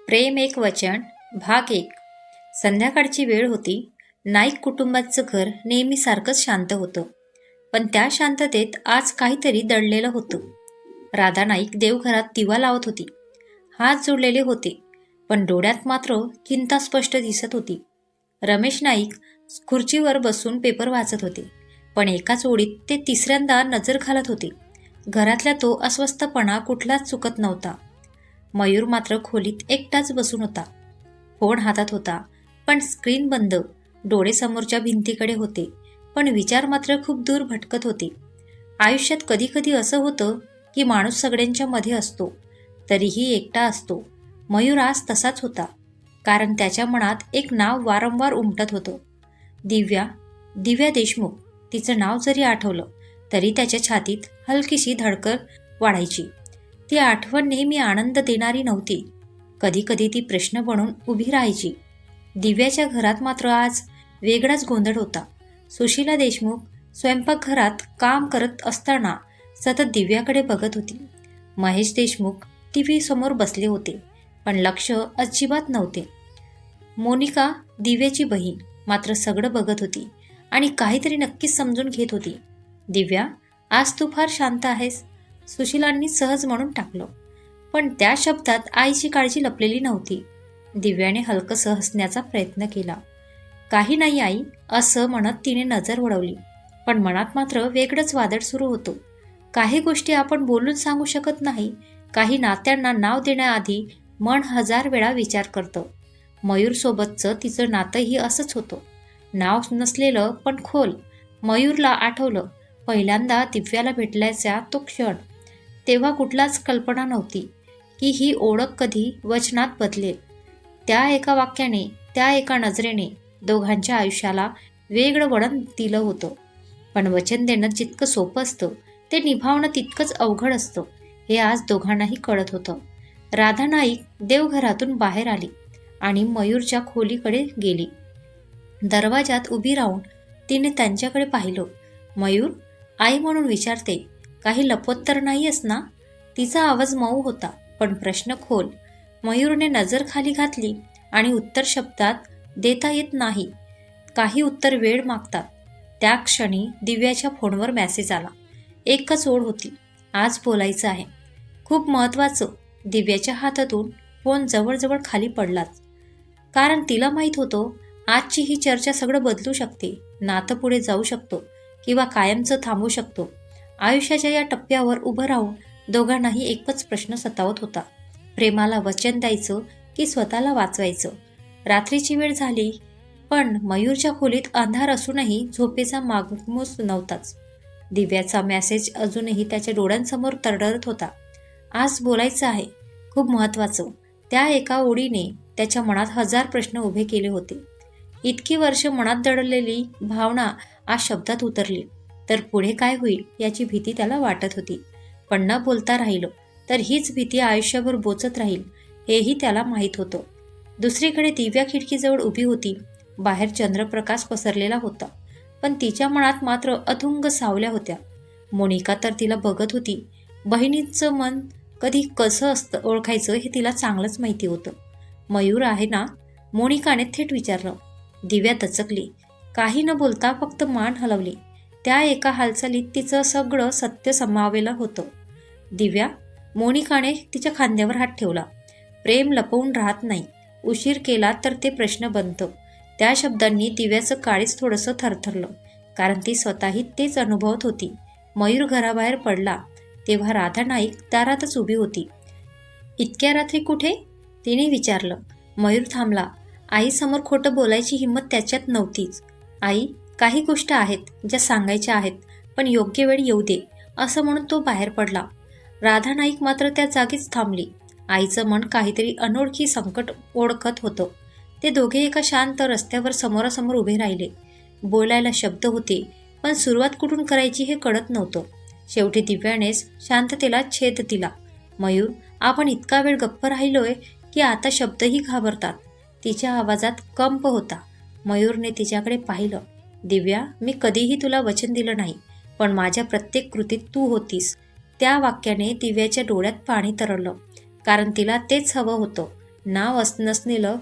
प्रेम एक वचन भाग एक. संध्याकाळची वेळ होती. नाईक कुटुंबाचं घर नेहमीसारखंच शांत होतं. पण त्या शांततेत आज काहीतरी दडलेलं होतं. राधा नाईक देवघरात दिवा लावत होती. हात जोडलेले होते, पण डोळ्यात मात्र चिंता स्पष्ट दिसत होती. रमेश नाईक खुर्चीवर बसून पेपर वाचत होते, पण एकाच ओळीत ते तिसऱ्यांदा नजर घालत होते. घरातल्या तो अस्वस्थपणा कुठलाच चुकत नव्हता. मयूर मात्र खोलीत एकटाच बसून होता. फोन हातात होता, पण स्क्रीन बंद. डोळे समोरच्या भिंतीकडे होते, पण विचार मात्र खूप दूर भटकत होते. आयुष्यात कधी कधी असं होतं की माणूस सगळ्यांच्या मध्ये असतो, तरीही एकटा असतो. मयूर आज तसाच होता, कारण त्याच्या मनात एक नाव वारंवार उमटत होतं. दिव्या. दिव्या देशमुख. तिचं नाव जरी आठवलं तरी त्याच्या छातीत हलकीशी धडकन वाढायची. ती आठवण नेहमी आनंद देणारी नव्हती. कधी कधी ती प्रश्न बनून उभी राहायची. दिव्याच्या घरात मात्र आज वेगळाच गोंधळ होता. सुशीला देशमुख स्वयंपाकघरात काम करत असताना सतत दिव्याकडे बघत होती. महेश देशमुख टीव्ही समोर बसले होते, पण लक्ष अजिबात नव्हते. मोनिका, दिव्याची बहीण, मात्र सगळं बघत होती आणि काहीतरी नक्कीच समजून घेत होती. दिव्या, आज तू फार शांत आहेस, सुशीलांनी सहज म्हणून टाकलं. पण त्या शब्दात आईची काळजी लपलेली नव्हती. दिव्याने हलकसं हसण्याचा प्रयत्न केला. काही नाही आई, असं म्हणत तिने नजर वळवली, पण मनात मात्र वेगळंच वादळ सुरू होतं. काही गोष्टी आपण बोलून सांगू शकत नाही. काही नात्यांना नाव देण्याआधी मन 1000 वेळा विचार करतं. मयूरसोबतचं तिचं नातंही असंच होतं. नाव नसलेलं पण खोल. मयूरला आठवलं पहिल्यांदा दिव्याला भेटल्याचा तो क्षण. तेव्हा कुठलाच कल्पना नव्हती की ही ओळख कधी वचनात बदलेल. त्या एका वाक्याने, त्या एका नजरेने दोघांच्या आयुष्याला वेगळं वळण दिलं होतं. पण वचन देणं जितकं सोपं असतं, ते निभावणं तितकंच अवघड असतं, हे आज दोघांनाही कळत होतं. राधा नाईक देवघरातून बाहेर आली आणि मयूरच्या खोलीकडे गेली. दरवाजात उभी राहून तिने त्यांच्याकडे पाहिलं. मयूर, आई म्हणून विचारते, काही लपवत तर नाहीयेस ना? तिचा आवाज मऊ होता, पण प्रश्न खोल. मयूरने नजर खाली घातली आणि उत्तर शब्दात देता येत नाही. काही उत्तर वेळ मागतात. त्या क्षणी दिव्याच्या फोनवर मेसेज आला. एकच ओळ होती, आज बोलायचं आहे, खूप महत्त्वाचं. दिव्याच्या हातातून फोन जवळजवळ खाली पडलाच, कारण तिला माहीत होतं आजची ही चर्चा सगळं बदलू शकते. नातं पुढे जाऊ शकतो किंवा कायमचं थांबू शकतो. आयुष्याच्या या टप्प्यावर उभं राहून दोघांनाही एकच प्रश्न सतावत होता, प्रेमाला वचन द्यायचं की स्वतःला वाचवायचं. रात्रीची वेळ झाली, पण मयूरच्या खोलीत अंधार असूनही झोपेचा मागमूस नव्हताच. दिव्याचा मेसेज अजूनही त्याच्या डोळ्यांसमोर तरळत होता. आज बोलायचं आहे, खूप महत्त्वाचं. त्या एका ओळीने त्याच्या मनात 1000 प्रश्न उभे केले होते. इतकी वर्ष मनात दडलेली भावना आज शब्दात उतरली. तर पुढे काय होईल याची भीती त्याला वाटत होती. पण न बोलता राहिलं तर हीच भीती आयुष्यभर बोचत राहील, हेही त्याला माहीत होतं. दुसरीकडे दिव्या खिडकीजवळ उभी होती. बाहेर चंद्रप्रकाश पसरलेला होता, पण तिच्या मनात मात्र अथुंग सावल्या होत्या. मोनिका तर तिला बघत होती. बहिणीचं मन कधी कसं असतं ओळखायचं हे तिला चांगलंच माहिती होतं. मयूर आहे ना? मोनिकाने थेट विचारलं. दिव्या दचकली. काही न बोलता फक्त मान हलवली. त्या एका हालचालीत तिचं सगळं सत्य समावेलं होतं. दिव्या, मोनिकाने तिच्या खांद्यावर हात ठेवला. प्रेम लपवून राहत नाही, उशीर केला तर ते प्रश्न बनतं. त्या शब्दांनी दिव्याचं काळीच थोडंसं थरथरलं, कारण ती स्वतःही तेच अनुभवत होती. मयूर घराबाहेर पडला तेव्हा राधा नाईक दारातच उभी होती. इतक्या रात्री कुठे? तिने विचारलं. मयूर थांबला. आईसमोर खोटं बोलायची हिंमत त्याच्यात नव्हतीच. आई, काही गोष्टी आहेत ज्या सांगायच्या आहेत, पण योग्य वेळ येऊ दे, असं म्हणून तो बाहेर पडला. राधा नाईक मात्र त्या जागीच थांबली. आईचं मन काहीतरी अनोळखी संकट ओळखत होतं. ते दोघे एका शांत रस्त्यावर समोरासमोर उभे राहिले. बोलायला शब्द होते, पण सुरुवात कुठून करायची हे कळत नव्हतं. शेवटी दिव्यानेच शांततेला छेद दिला. मयूर, आपण इतका वेळ गप्प राहिलोय की आता शब्दही घाबरतात. तिच्या आवाजात कंप होता. मयूरने तिच्याकडे पाहिलं. दिव्या, मी कधीही तुला वचन दिलं नाही, पण माझ्या प्रत्येक कृतीत तू होतीस. त्या वाक्याने दिव्याच्या डोळ्यात पाणी तरळलं, कारण तिला तेच हवं होतं. नाव नसलेलं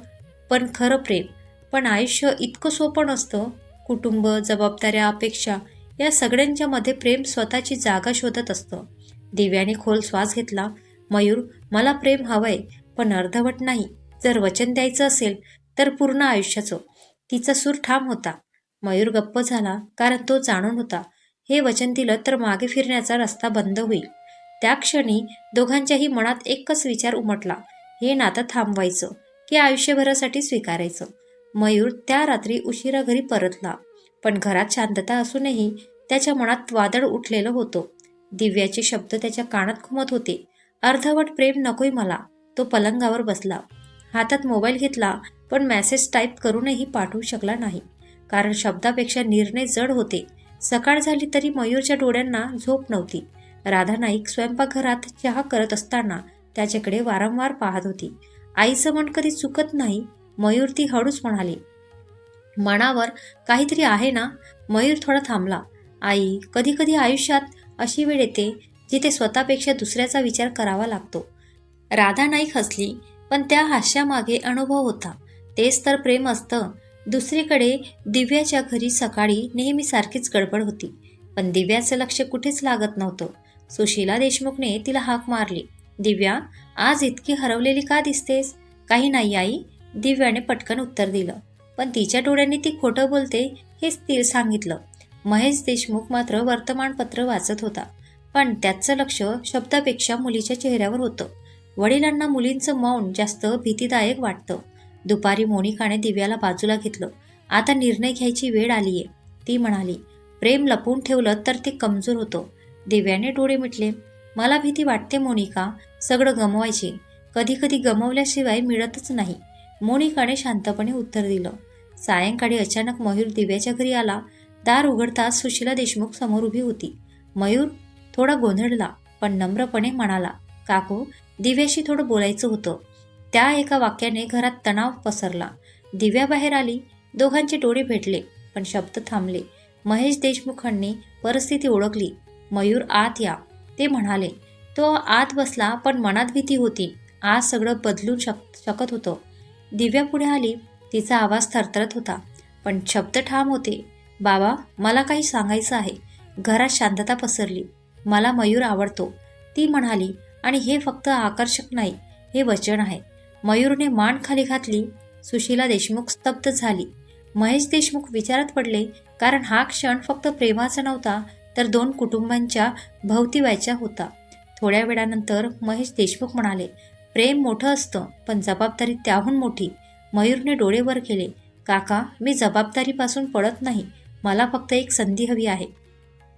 पण खरं प्रेम. पण आयुष्य इतकं सोपं नसतं. कुटुंब, जबाबदाऱ्या, अपेक्षा या सगळ्यांच्या मध्ये प्रेम स्वतःची जागा शोधत असतं. दिव्याने खोल श्वास घेतला. मयूर, मला प्रेम हवंय, पण अर्धवट नाही. जर वचन द्यायचं असेल तर पूर्ण आयुष्याचं. तिचा सूर ठाम होता. मयूर गप्प झाला, कारण तो जाणून होता हे वचन दिलं तर मागे फिरण्याचा रस्ता बंद होईल. त्या क्षणी दोघांच्याही मनात एकच विचार उमटला, हे नातं थांबवायचं की आयुष्यभरासाठी स्वीकारायचं. मयूर त्या रात्री उशिरा घरी परतला, पण घरात शांतता असूनही त्याच्या मनात वादळ उठलेलं होतं. दिव्याचे शब्द त्याच्या कानात घुमत होते. अर्धवट प्रेम नकोय मला. तो पलंगावर बसला, हातात मोबाईल घेतला, पण मेसेज टाईप करूनही पाठवू शकला नाही, कारण शब्दापेक्षा निर्णय जड होते. सकाळ झाली तरी मयूरच्या डोळ्यांना झोप नव्हती. राधा नाईक स्वयंपाकघरात चहा करत असताना त्याच्याकडे वारंवार पाहत होती. आईचं मन कधी चुकत नाही. मयूर, ती हळूच म्हणाली. मनावर काहीतरी आहे ना? मयूर थोडा थांबला. आई, कधी कधी आयुष्यात अशी वेळ येते जिथे स्वतःपेक्षा दुसऱ्याचा विचार करावा लागतो. राधा नाईक हसली, पण त्या हास्यामागे अनुभव होता. तेच तर प्रेम असतं. दुसरीकडे दिव्याच्या घरी सकाळी नेहमीसारखीच गडबड होती, पण दिव्याचं लक्ष कुठेच लागत नव्हतं. सुशीला देशमुखने तिला हाक मारली. दिव्या, आज इतकी हरवलेली का दिसतेस? काही नाही आई, दिव्याने पटकन उत्तर दिलं. पण तिच्या डोळ्यांनी ती खोटं बोलते हेच ती सांगितलं. महेश देशमुख मात्र वर्तमानपत्र वाचत होता, पण त्याचं लक्ष शब्दापेक्षा मुलीच्या चेहऱ्यावर होतं. वडिलांना मुलींचं मौन जास्त भीतीदायक वाटतं. दुपारी मोनिकाने दिव्याला बाजूला घेतलं. आता निर्णय घ्यायची वेळ आलीये, ती म्हणाली. प्रेम लपवून ठेवलं तर ते कमजोर होतं. दिव्याने डोळे मिटले. मला भीती वाटते मोनिका, सगळं गमवायची. कधी कधी गमवल्याशिवाय मिळतच नाही, मोनिकाने शांतपणे उत्तर दिलं. सायंकाळी अचानक मयूर दिव्याच्या घरी आला. दार उघडताच सुशीला देशमुख समोर उभी होती. मयूर थोडा गोंधळला, पण नम्रपणे म्हणाला, काकू, दिव्याशी थोडं बोलायचं होतं. त्या एका वाक्याने घरात तणाव पसरला. दिव्या बाहेर आली. दोघांचे डोळे भेटले, पण शब्द थांबले. महेश देशमुखांनी परिस्थिती ओळखली. मयूर, आत या, ते म्हणाले. तो आत बसला, पण मनात भीती होती. आज सगळं बदलू शकत होतं. दिव्या पुढे आली. तिचा आवाज थरथरत होता, पण शब्द ठाम होते. बाबा, मला काही सांगायचं आहे. घरात शांतता पसरली. मला मयूर आवडतो, ती म्हणाली, आणि हे फक्त आकर्षक नाही, हे वचन आहे. मयूरने मान खाली घातली. सुशीला देशमुख स्तब्ध झाली. महेश देशमुख विचारात पडले, कारण हा क्षण फक्त प्रेमाचा नव्हता, तर दोन कुटुंबांच्या भवती व्हायचा होता. थोड्या वेळानंतर महेश देशमुख म्हणाले, प्रेम मोठं असतं, पण जबाबदारी त्याहून मोठी. मयूरने डोळे वर केले. काका, मी जबाबदारीपासून पळत नाही, मला फक्त एक संधी हवी आहे.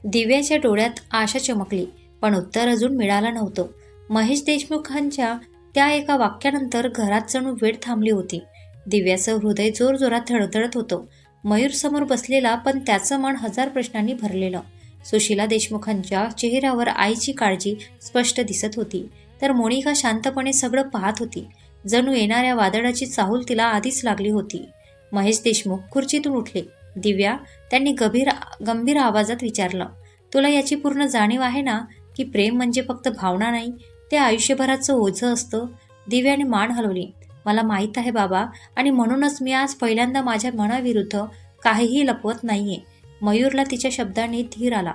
दिव्याच्या डोळ्यात आशा चमकली, पण उत्तर अजून मिळालं नव्हतं. महेश देशमुखांच्या त्या एका वाक्यानंतर घरात जणू वेळ थांबली होती. दिव्याचं हृदय जोरजोरात धडधडत होतं. मयूर समोर बसलेला, पण त्याचं मन हजार प्रश्नांनी भरलेलं. सुशीला देशमुखांच्या चेहऱ्यावर आईची काळजी स्पष्ट दिसत होती, तर मोनिका शांतपणे सगळं पाहत होती. जणू येणाऱ्या वादळाची चाहूल तिला आधीच लागली होती. महेश देशमुख खुर्चीतून उठले. दिव्या, त्यांनी गंभीर आवाजात विचारलं, तुला याची पूर्ण जाणीव आहे ना, की प्रेम म्हणजे फक्त भावना नाही, ते आयुष्यभराचं ओझं असतं? दिव्याने मान हलवली. मला माहीत आहे बाबा, आणि म्हणूनच मी आज पहिल्यांदा माझ्या मनाविरुद्ध काहीही लपवत नाहीये. मयूरला तिच्या शब्दाने धीर आला.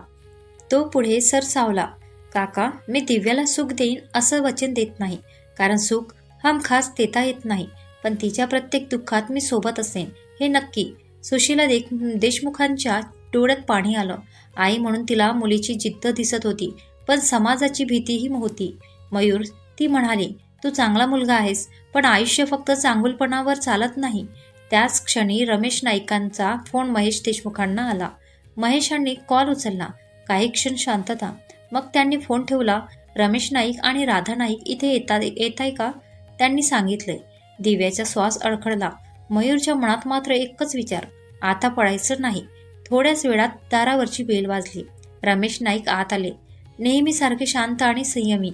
तो पुढे सरसावला. काका, मी दिव्याला सुख देईन असं वचन देत नाही, कारण सुख हमखास देता येत नाही, पण तिच्या प्रत्येक दुःखात मी सोबत असेन, हे नक्की. सुशीला देशमुखांच्या डोळ्यात पाणी आलं. आई म्हणून तिला मुलीची जिद्द दिसत होती, पण समाजाची भीतीही होती. मयूर, ती म्हणाली, तू चांगला मुलगा आहेस, पण आयुष्य फक्त चांगुलपणावर चालत नाही. त्याच क्षणी रमेश नाईकांचा फोन महेश देशमुखांना आला. महेशांनी कॉल उचलला. काही क्षण शांतता, मग त्यांनी फोन ठेवला. रमेश नाईक आणि राधा नाईक इथे येताय का? त्यांनी सांगितले. दिव्याचा श्वास अडखळला. मयूरच्या मनात मात्र एकच विचार, आता पळायचं नाही. थोड्याच वेळात दारावरची बेल वाजली. रमेश नाईक आत आले, नेहमीसारखे शांत आणि संयमी.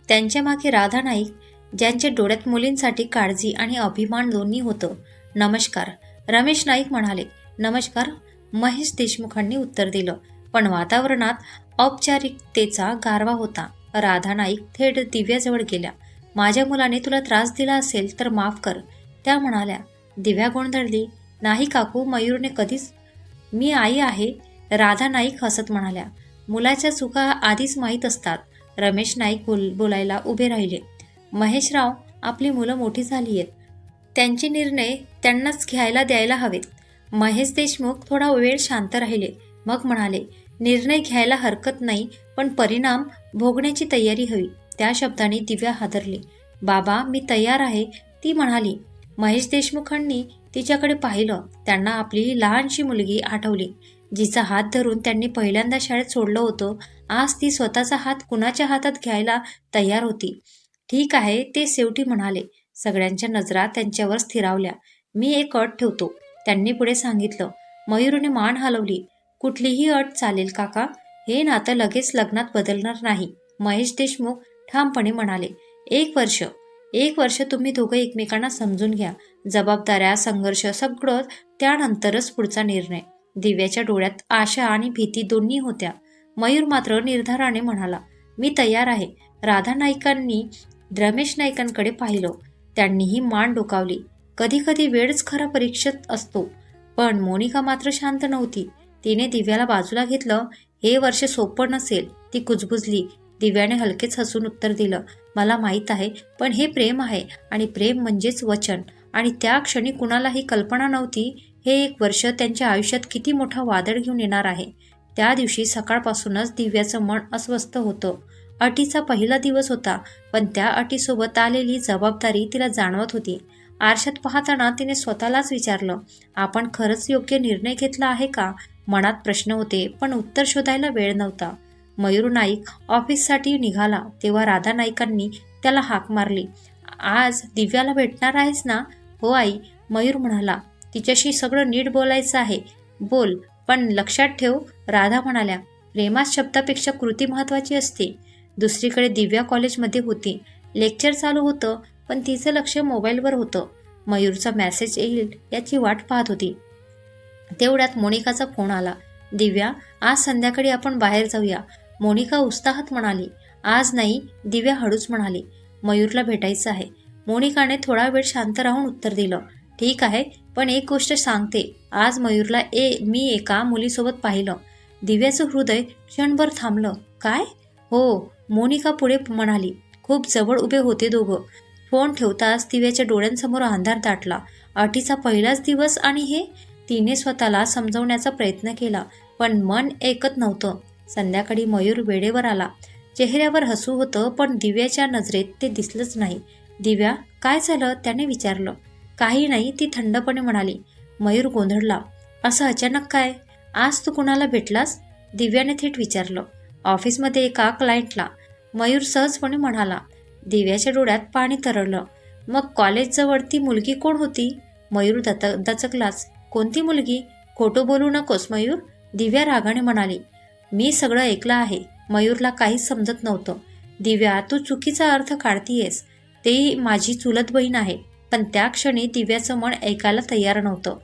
त्यांच्या मागे राधा नाईक, ज्यांच्या डोळ्यात मुलींसाठी काळजी आणि अभिमान दोन्ही होतं. नमस्कार, रमेश नाईक म्हणाले. नमस्कार, महेश देशमुखांनी उत्तर दिलं, पण वातावरणात औपचारिकतेचा गारवा होता. राधा नाईक थेट दिव्याजवळ गेल्या. माझ्या मुलाने तुला त्रास दिला असेल तर माफ कर. त्या म्हणाल्या. दिव्या गोंधळली. नाही काकू, मयूरने कधीच. मी आई आहे. राधा नाईक हसत म्हणाल्या. मुलाच्या चुका आधीच माहीत असतात. रमेश नाईक बोलायला उभे राहिले. महेशराव, आपली मुलं मोठी झाली आहेत. त्यांचे निर्णय त्यांनाच घ्यायला द्यायला हवेत. महेश देशमुख थोडा वेळ शांत राहिले. मग म्हणाले, निर्णय घ्यायला हरकत नाही, पण परिणाम भोगण्याची तयारी हवी. त्या शब्दाने दिव्या हादरली. बाबा, मी तयार आहे, ती म्हणाली. महेश देशमुखांनी तिच्याकडे पाहिलं. त्यांना आपली लहानशी मुलगी आठवली, जिचा हात धरून त्यांनी पहिल्यांदा शाळेत सोडलं होतं. आज ती स्वतःचा हात कुणाच्या हातात घ्यायला तयार होती. ठीक आहे, ते शेवटी म्हणाले. सगळ्यांच्या नजरा त्यांच्यावर स्थिरावल्या. मी एक अट ठेवतो, त्यांनी पुढे सांगितलं. मयूरने मान हलवली. कुठलीही अट चालेल काका. हे नातं लगेच लग्नात बदलणार नाही, महेश देशमुख ठामपणे म्हणाले. एक वर्ष तुम्ही दोघं एकमेकांना समजून घ्या. जबाबदाऱ्या, संघर्ष सगळं त्यानंतरच पुढचा निर्णय. दिव्याच्या डोळ्यात आशा आणि भीती दोन्ही होत्या. मयूर मात्र निर्धाराने म्हणाला, मी तयार आहे. राधा नाईकांनी रमेश नाईकांकडे पाहिलं. त्यांनीही मान डोकावली. कधी कधी वेळच खरा परीक्षेत असतो. पण मोनिका मात्र शांत नव्हती. तिने दिव्याला बाजूला घेतलं. हे वर्ष सोपं नसेल, ती कुजबुजली. दिव्याने हलकेच हसून उत्तर दिलं, मला माहीत आहे, पण हे प्रेम आहे आणि प्रेम म्हणजेच वचन. आणि त्या क्षणी कुणालाही कल्पना नव्हती हे एक वर्ष त्यांच्या आयुष्यात किती मोठा वादळ घेऊन येणार आहे. त्या दिवशी सकाळपासूनच दिव्याचं मन अस्वस्थ होतं. अटीचा पहिला दिवस होता, पण त्या अटीसोबत आलेली जबाबदारी तिला जाणवत होती. आरशात पाहताना तिने स्वतःलाच विचारलं, आपण खरंच योग्य निर्णय घेतला आहे का? मनात प्रश्न होते, पण उत्तर शोधायला वेळ नव्हता. मयूर नाईक ऑफिससाठी निघाला तेव्हा राधा नाईकांनी त्याला हाक मारली. आज दिव्याला भेटणार आहेस ना? हो आई, मयूर म्हणाला. तिच्याशी सगळं नीट बोलायचं आहे. बोल, पण लक्षात ठेव, राधा म्हणाल्या. प्रेमात शब्दापेक्षा कृती महत्त्वाची असते. दुसरीकडे दिव्या कॉलेजमध्ये होती. लेक्चर चालू होतं, पण तिचं लक्ष मोबाईलवर होतं. मयूरचा मेसेज येईल याची वाट पाहत होती. तेवढ्यात मोनिकाचा फोन आला. दिव्या, आज संध्याकाळी आपण बाहेर जाऊया, मोनिका उत्साहात म्हणाली. आज नाही, दिव्या हळूच म्हणाली. मयूरला भेटायचं आहे. मोनिकाने थोडा वेळ शांत राहून उत्तर दिलं. ठीक आहे, पण एक गोष्ट सांगते, आज मयूरला मी एका मुलीसोबत पाहिलं. दिव्याचं हृदय क्षणभर थांबलं. काय? हो, मोनिका पुढे म्हणाली. खूप जवळ उभे होते दोघं. फोन ठेवताच दिव्याच्या डोळ्यांसमोर अंधार दाटला. अटीचा पहिलाच दिवस आणि हे? तिने स्वतःला समजवण्याचा प्रयत्न केला, पण मन ऐकत नव्हतं. संध्याकाळी मयूर वेळेवर आला. चेहऱ्यावर हसू होतं, पण दिव्याच्या नजरेत ते दिसलंच नाही. दिव्या, काय झालं? त्याने विचारलं. काही नाही, ती थंडपणे म्हणाली. मयूर गोंधळला. असं अचानक काय? आज तू कुणाला भेटलास? दिव्याने थेट विचारलं. ऑफिसमध्ये एका क्लायंटला, मयूर सहजपणे म्हणाला. दिव्याच्या डोळ्यात पाणी तरळलं. मग कॉलेजजवळ ती मुलगी कोण होती? मयूर दचकलाच. कोणती मुलगी? खोटं बोलू नकोस मयूर, दिव्या रागाने म्हणाली. मी सगळं ऐकलं आहे. मयूरला काहीच समजत नव्हतं. दिव्या, तू चुकीचा अर्थ काढतीयस. ती माझी चुलत बहीण आहे. पण त्या क्षणी दिव्याचं मन ऐकायला तयार नव्हतं.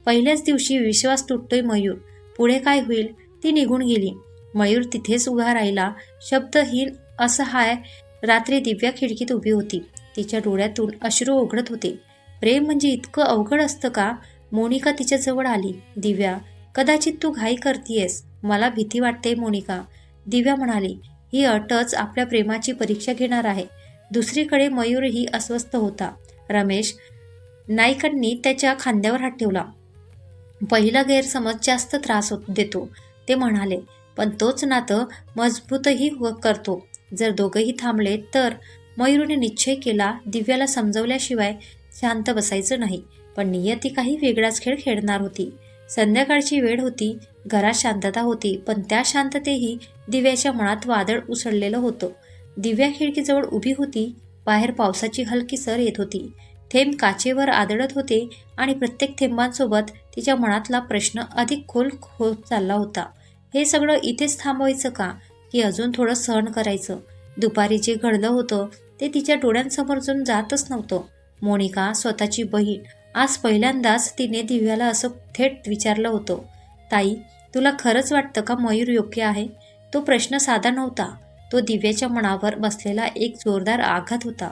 पहिल्याच दिवशी विश्वास तुटतोय मयूर. पुढे काय होईल? ती निघून गेली. मयूर तिथेच उभा राहिला, शब्दहीन, असहाय. रात्री दिव्या खिडकीत उभी होती. तिच्या डोळ्यातून अश्रू ओघळत होते. प्रेम म्हणजे इतकं अवघड असतं का? मोनिका तिच्याजवळ आली. दिव्या, कदाचित तू घाई करतीयस. मला भीती वाटते मोनिका, दिव्या म्हणाली. ही अटच आपल्या प्रेमाची परीक्षा घेणार आहे. दुसरीकडे मयूरही अस्वस्थ होता. रमेश नाईकांनी त्याच्या खांद्यावर हात ठेवला. पहिला गैरसमज जास्त त्रास देतो, ते म्हणाले, पण तोच नातं मजबूतही करतो. जर दोघंही थांबले तर. मयूरने निश्चय केला. दिव्याला समजवल्याशिवाय शांत बसायचं नाही. पण नियती काही वेगळाच खेळ खेळणार होती. संध्याकाळची वेळ होती. घरात शांतता होती, पण त्या शांततेही दिव्याच्या मनात वादळ उसळलेलं होतं. दिव्या खिडकीजवळ उभी होती. बाहेर पावसाची हलकी सर येत होती. थेंब काचेवर आदळत होते आणि प्रत्येक थेंबांसोबत तिच्या मनातला प्रश्न अधिक खोल होत चालला होता. हे सगळं इथेच थांबवायचं का, की अजून थोडं सहन करायचं? दुपारी जे घडलं होतं ते तिच्या डोळ्यांसमोरून जातच नव्हतं. मोनिका, स्वतःची बहीण, आज पहिल्यांदाच तिने दिव्याला असं थेट विचारलं होतं. ताई, तुला खरंच वाटतं का मयूर योग्य आहे? तो प्रश्न साधा नव्हता. तो दिव्याच्या मनावर बसलेला एक जोरदार आघात होता.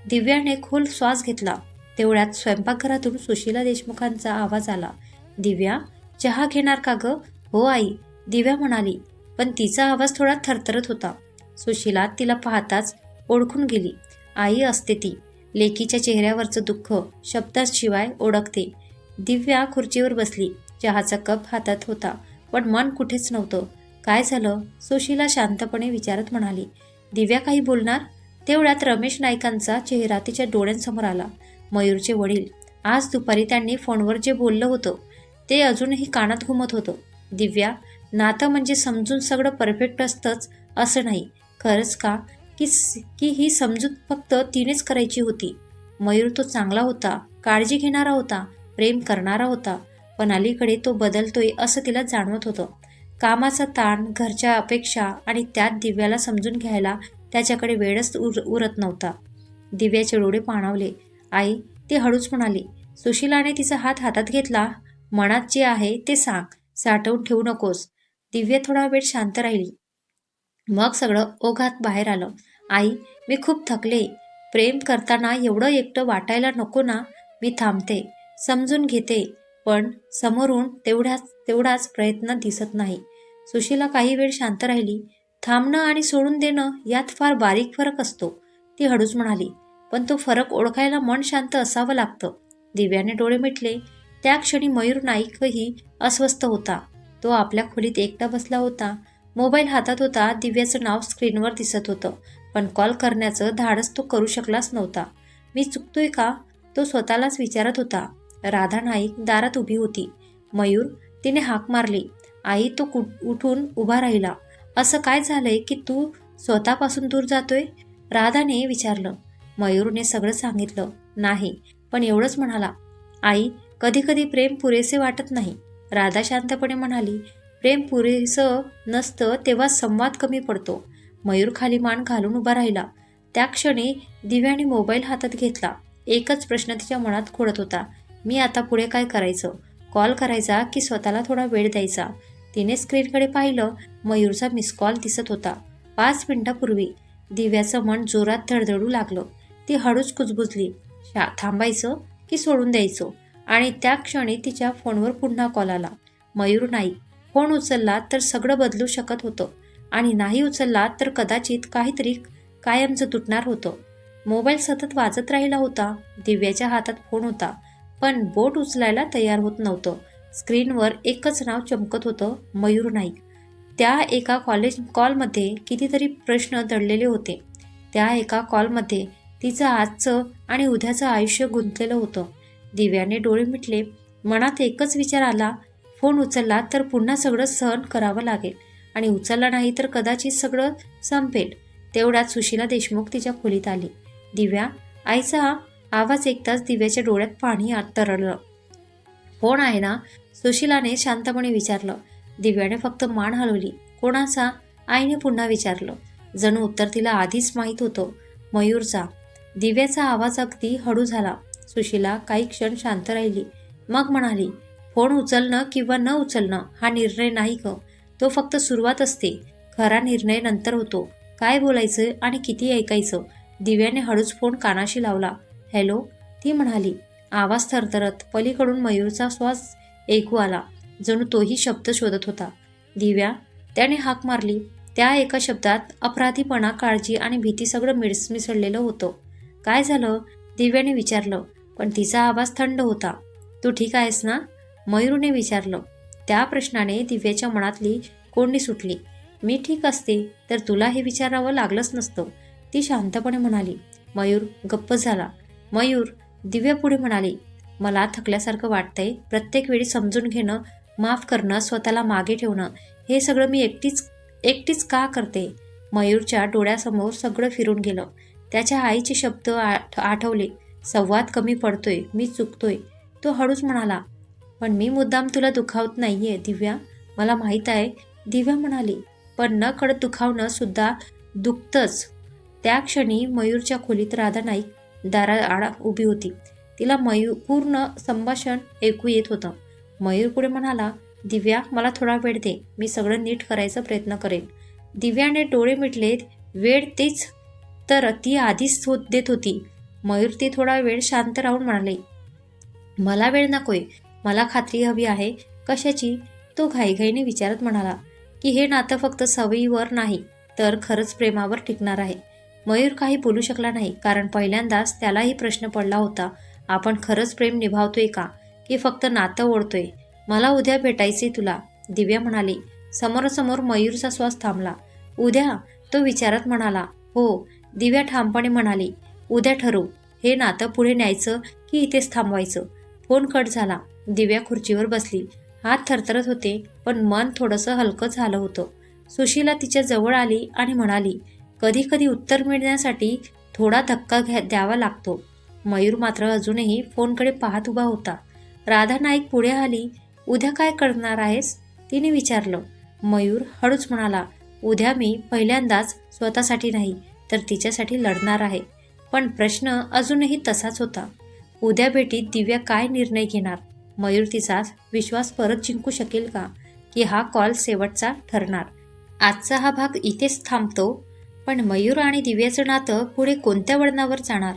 दिव्याने खोल श्वास घेतला. तेवढ्यात स्वयंपाकघरातून सुशीला देशमुखांचा आवाज आला. दिव्या, चहा घेणार का ग? हो आई, दिव्या म्हणाली, पण तिचा आवाज थोडा थरथरत होता. सुशीला तिला पाहताच ओळखून गेली. आई असते ती. लेकीच्या चेहऱ्यावरचं दुःख शब्दाशिवाय ओळखते. दिव्या खुर्चीवर बसली. चहाचा कप हातात होता, पण मन कुठेच नव्हतं. काय झालं? सुशीला शांतपणे विचारत म्हणाली. दिव्या काही बोलणार? तेवढ्यात रमेश नाईकांचा चेहरा तिच्या डोळ्यांसमोर आला. मयूरचे वडील. आज दुपारी त्यांनी फोनवर जे बोललं होतं ते अजूनही कानात घुमत होतं. दिव्या, नातं म्हणजे समजून सगळं परफेक्ट असतंच असं नाही. खरंच का? की ही समजूत फक्त तिनेच करायची होती? मयूर तो चांगला होता, काळजी घेणारा होता, प्रेम करणारा होता, पण अलीकडे तो बदलतोय असं तिला जाणवत होतं. कामाचा ताण, घरच्या अपेक्षा आणि त्यात दिव्याला समजून घ्यायला त्याच्याकडे वेळच उरत नव्हता. दिव्याचे डोळे पाणावले. आई, ती हळूच म्हणाली. सुशीलाने तिचा हात हातात घेतला. मनात जे आहे ते सांग, साठवून ठेवू नकोस. दिव्या थोडा वेळ शांत राहिली. मग सगळं ओघात बाहेर आलं. आई, मी खूप थकले. प्रेम करताना एवढं एकटं वाटायला नको ना. मी थांबते, समजून घेते, पण समोरून तेवढाच प्रयत्न दिसत नाही. सुशीला काही वेळ शांत राहिली. थांबणं आणि सोडून देणं यात फार बारीक फरक असतो, ती हळूच म्हणाली. पण तो फरक ओळखायला मन शांत असावं लागतं. दिव्याने डोळे मिटले. त्या क्षणी मयूर नाईकही अस्वस्थ होता. तो आपल्या खोलीत एकटा बसला होता. मोबाईल हातात होता. दिव्याचं नाव स्क्रीनवर दिसत होतं, पण कॉल करण्याचं धाडस तो करू शकलाच नव्हता. मी चुकतोय का? तो स्वतःलाच विचारत होता. राधा नाईक दारात उभी होती. मयूर, तिने हाक मारली. आई, तो उठून उभा राहिला. असं काय झालंय की तू स्वतःपासून दूर जातोय? राधाने विचारलं. मयूरने सगळं सांगितलं. नाही, पण एवढंच म्हणाला. आई, कधी कधी प्रेम पुरेसे वाटत नाही. राधा शांतपणे म्हणाली. प्रेम पुरेसं नसतं तेव्हा संवाद कमी पडतो. मयूर खाली मान घालून उभा राहिला. त्या क्षणी दिव्याने मोबाईल हातात घेतला. एकच प्रश्न तिच्या मनात खोडत होता. मी आता पुढे काय करायचं? कॉल करायचा की स्वतःला थोडा वेळ द्यायचा? तिने स्क्रीनकडे पाहिलं. मयूरचा मिस कॉल दिसत होता. 5 मिनिटापूर्वी. दिव्याचं मन जोरात धडधडू लागलं. ती हळूच कुजबुजली. थांबायचं की सोडून द्यायचं? आणि त्या क्षणी तिच्या फोनवर पुन्हा कॉल आला. मयूर नाईक. फोन उचलला तर सगळं बदलू शकत होतं, आणि नाही उचलला तर कदाचित काहीतरी कायमचं तुटणार होतं. मोबाईल सतत वाजत राहिला होता. दिव्याच्या हातात फोन होता, पण बोट उचलायला तयार होत नव्हतं. स्क्रीनवर एकच नाव चमकत होतं, मयूर नाईक. त्या एका कॉलमध्ये कितीतरी प्रश्न दडलेले होते. त्या एका कॉलमध्ये तिचं आजचं आणि उद्याचं आयुष्य गुंतलेलं होतं. दिव्याने डोळे मिटले. मनात एकच विचार आला. फोन उचलला तर पुन्हा सगळं सहन करावं लागेल, आणि उचलला नाही तर कदाचित सगळं संपेल. तेवढ्यात सुशीला देशमुख तिच्या खोलीत आली. दिव्या, आईचा आवाज ऐकताच दिव्याच्या डोळ्यात पाणी तरळलं. फोन आहे ना? सुशीलाने शांतपणे विचारलं. दिव्याने फक्त मान हलवली. कोणाचा? आईने पुन्हा विचारलं. जणू उत्तर तिला आधीच माहीत होतं. मयूरचा. दिव्याचा आवाज अगदी हळू झाला. सुशीला काही क्षण शांत राहिली. मग म्हणाली, फोन उचलणं किंवा न उचलणं हा निर्णय नाही ग. तो फक्त सुरुवात असते. खरा निर्णय नंतर होतो. काय बोलायचं आणि किती ऐकायचं? दिव्याने हळूच फोन कानाशी लावला. हॅलो, ती म्हणाली. आवाज थरथरत. पलीकडून मयूरचा श्वास ऐकू आला. जणू तोही शब्द शोधत होता. दिव्या, त्याने हाक मारली. त्या एका शब्दात अपराधीपणा, काळजी आणि भीती सगळं मिसळलेलं होतं. काय झालं? दिव्याने विचारलं, पण तिचा आवाज थंड होता. तू ठीक आहेस ना? मयूरने विचारलं. त्या प्रश्नाने दिव्याच्या मनातली कोंडी सुटली. मी ठीक असते तर तुला हे विचारावं लागलंच नसतं, ती शांतपणे म्हणाली. मयूर गप्प झाला. मयूर, दिव्या पुढे म्हणाली. मला थकल्यासारखं वाटतंय. प्रत्येक वेळी समजून घेणं, माफ करणं, स्वतःला मागे ठेवणं, हे सगळं मी एकटीच का करते? मयूरच्या डोळ्यासमोर सगळं फिरून गेलं. त्याच्या आईचे शब्द आठवले. संवाद कमी पडतोय, मी चुकतोय. तो हळूच म्हणाला. पण मी मुद्दाम तुला दुखावत नाहीये दिव्या, मला माहीत आहे. दिव्या म्हणाली. पण न कळत दुखावणं सुद्धा दुखतंच. त्या क्षणी मयूरच्या खोलीत राधा नाईक दाराआड उभी होती. तिला पूर्ण संभाषण ऐकू येत होतं. मयूर पुढे म्हणाला. दिव्या, मला थोडा वेळ दे. मी सगळं नीट करायचा प्रयत्न करेन. दिव्याने डोळे मिटले. वेळ तेच तर ती आधीच देत होती. मयूर ती थोडा वेळ शांत राहून म्हणाले, मला वेळ नकोय, मला खात्री हवी आहे. कशाची? तो घाईघाईने विचारत म्हणाला की हे नातं फक्त सवयीवर नाही तर खरंच प्रेमावर टिकणार आहे. मयूर काही बोलू शकला नाही, कारण पहिल्यांदाच त्यालाही प्रश्न पडला होता, आपण खरंच प्रेम निभावतोय का, की फक्त नातं ओढतोय. मला उद्या भेटायचे तुला, दिव्या म्हणाली. समोरासमोर मयूरचा श्वास थांबला. उद्या? तो विचारत म्हणाला. हो, दिव्या ठामपणे म्हणाली. उद्या ठरवू, हे नातं पुढे न्यायचं की इथेच थांबवायचं. फोन कट झाला. दिव्या खुर्चीवर बसली. हात थरथरत होते, पण मन थोडंसं हलकं झालं होतं. सुशीला तिच्या जवळ आली आणि म्हणाली, कधी कधी उत्तर मिळण्यासाठी थोडा धक्का द्यावा लागतो. मयूर मात्र अजूनही फोनकडे पाहत उभा होता. राधा नाईक पुढे आली. उद्या काय करणार आहेस? तिने विचारलं. मयूर हळूच म्हणाला, उद्या मी पहिल्यांदाच स्वतःसाठी नाही तर तिच्यासाठी लढणार आहे. पण प्रश्न अजूनही तसाच होता. उद्या भेटीत दिव्या काय निर्णय घेणार? मयूर तिचा विश्वास परत जिंकू शकेल का, की हा कॉल शेवटचा ठरणार? आजचा हा भाग इथेच थांबतो. पण मयूर आणि दिव्याचं नातं पुढे कोणत्या वळणावर जाणार?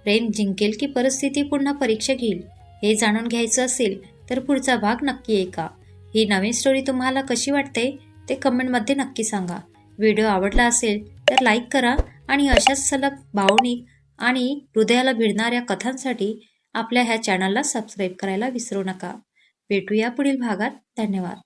प्रेम जिंकेल की परिस्थिती पुन्हा परीक्षा घेईल? हे जाणून घ्यायचं असेल तर पुढचा भाग नक्की ऐका. ही नवीन स्टोरी तुम्हाला कशी वाटते ते कमेंटमध्ये नक्की सांगा. व्हिडिओ आवडला असेल तर लाईक करा आणि अशाच सलग भावनिक आणि हृदयाला भिडणाऱ्या कथांसाठी आपल्या ह्या चॅनलला सबस्क्राईब करायला विसरू नका. भेटूया पुढील भागात. धन्यवाद.